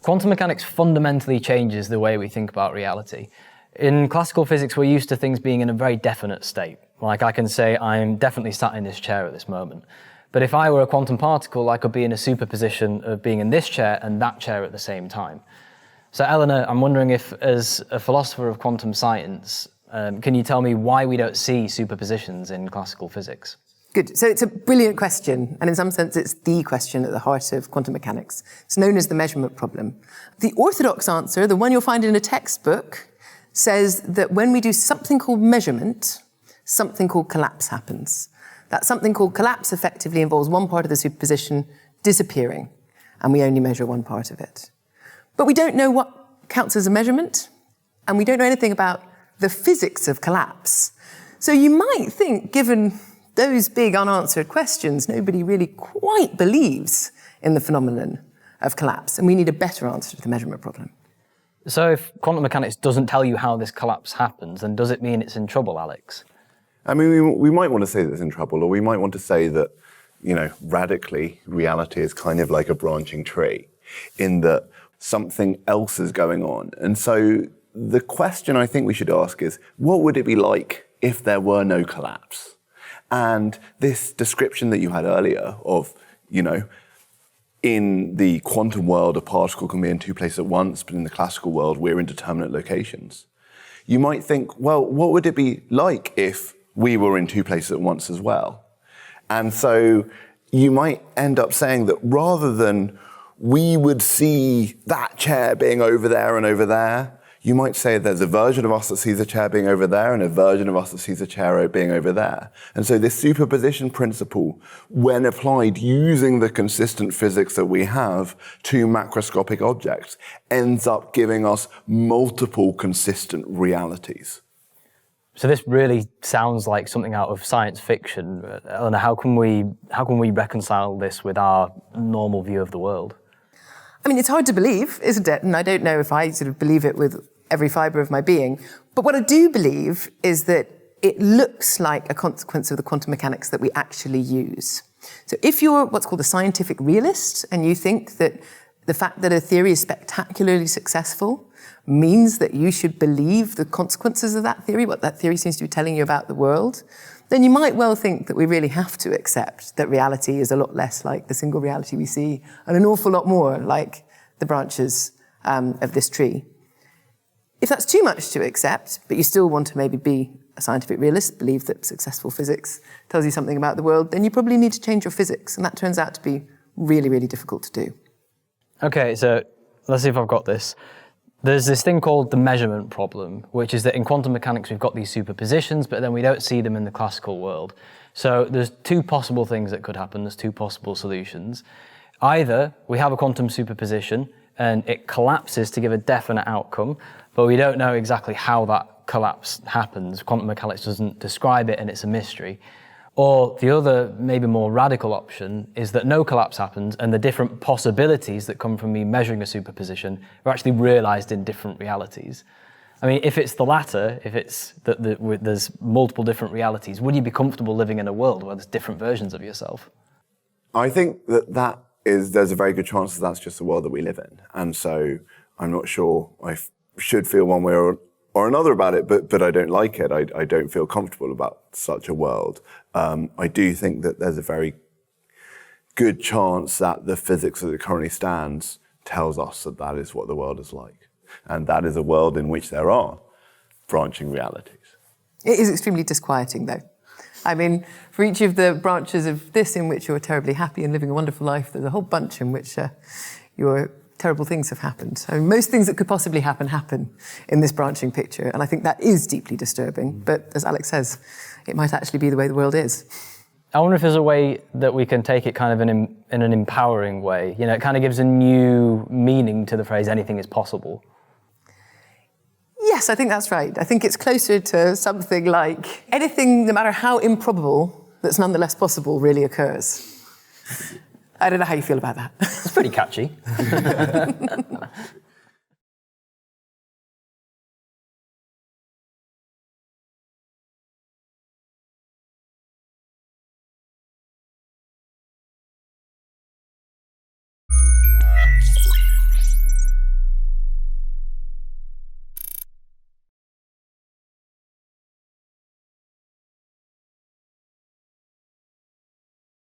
Quantum mechanics fundamentally changes the way we think about reality. In classical physics, we're used to things being in a very definite state. Like I can say, I'm definitely sat in this chair at this moment. But if I were a quantum particle, I could be in a superposition of being in this chair and that chair at the same time. So Eleanor, I'm wondering if, as a philosopher of quantum science, can you tell me why we don't see superpositions in classical physics? Good. So it's a brilliant question, and in some sense it's the question at the heart of quantum mechanics. It's known as the measurement problem. The orthodox answer, the one you'll find in a textbook, says that when we do something called measurement, something called collapse happens. That something called collapse effectively involves one part of the superposition disappearing, and we only measure one part of it. But we don't know what counts as a measurement, and we don't know anything about the physics of collapse. So you might think, given those big unanswered questions, nobody really quite believes in the phenomenon of collapse, and we need a better answer to the measurement problem. So if quantum mechanics doesn't tell you how this collapse happens, then does it mean it's in trouble, Alex? I mean, we might want to say that it's in trouble, or we might want to say that, radically, reality is kind of like a branching tree, in that something else is going on. And so the question I think we should ask is, what would it be like if there were no collapse? And this description that you had earlier of, in the quantum world, a particle can be in two places at once, but in the classical world, we're in determinate locations. You might think, well, what would it be like if we were in two places at once as well? And so you might end up saying that rather than we would see that chair being over there and over there, you might say there's a version of us that sees a chair being over there and a version of us that sees a chair being over there. And so this superposition principle, when applied using the consistent physics that we have to macroscopic objects, ends up giving us multiple consistent realities. So this really sounds like something out of science fiction. Eleanor, how can we reconcile this with our normal view of the world? I mean, it's hard to believe, isn't it? And I don't know if I sort of believe it with every fibre of my being. But what I do believe is that it looks like a consequence of the quantum mechanics that we actually use. So if you're what's called a scientific realist, and you think that the fact that a theory is spectacularly successful means that you should believe the consequences of that theory, what that theory seems to be telling you about the world, then you might well think that we really have to accept that reality is a lot less like the single reality we see and an awful lot more like the branches of this tree. If that's too much to accept, but you still want to maybe be a scientific realist, believe that successful physics tells you something about the world, then you probably need to change your physics, and that turns out to be really, really difficult to do. Okay, so let's see if I've got this. There's this thing called the measurement problem, which is that in quantum mechanics we've got these superpositions, but then we don't see them in the classical world. So there's two possible things that could happen, there's two possible solutions. Either we have a quantum superposition and it collapses to give a definite outcome, but we don't know exactly how that collapse happens. Quantum mechanics doesn't describe it and it's a mystery. Or the other, maybe more radical option is that no collapse happens and the different possibilities that come from me measuring a superposition are actually realized in different realities. I mean, if it's the latter, if it's that there's multiple different realities, would you be comfortable living in a world where there's different versions of yourself? I think there's a very good chance that that's just the world that we live in. And so I'm not sure I should feel one way or another about it, but I don't like it. I don't feel comfortable about such a world. I do think that there's a very good chance that the physics as it currently stands tells us that that is what the world is like. And that is a world in which there are branching realities. It is extremely disquieting, though. I mean, for each of the branches of this in which you're terribly happy and living a wonderful life, there's a whole bunch in which your terrible things have happened. I mean, most things that could possibly happen in this branching picture, and I think that is deeply disturbing. But as Alex says, it might actually be the way the world is. I wonder if there's a way that we can take it kind of in an empowering way. You know, it kind of gives a new meaning to the phrase, anything is possible. Yes, I think that's right. I think it's closer to something like anything, no matter how improbable, that's nonetheless possible really occurs. I don't know how you feel about that. It's pretty catchy.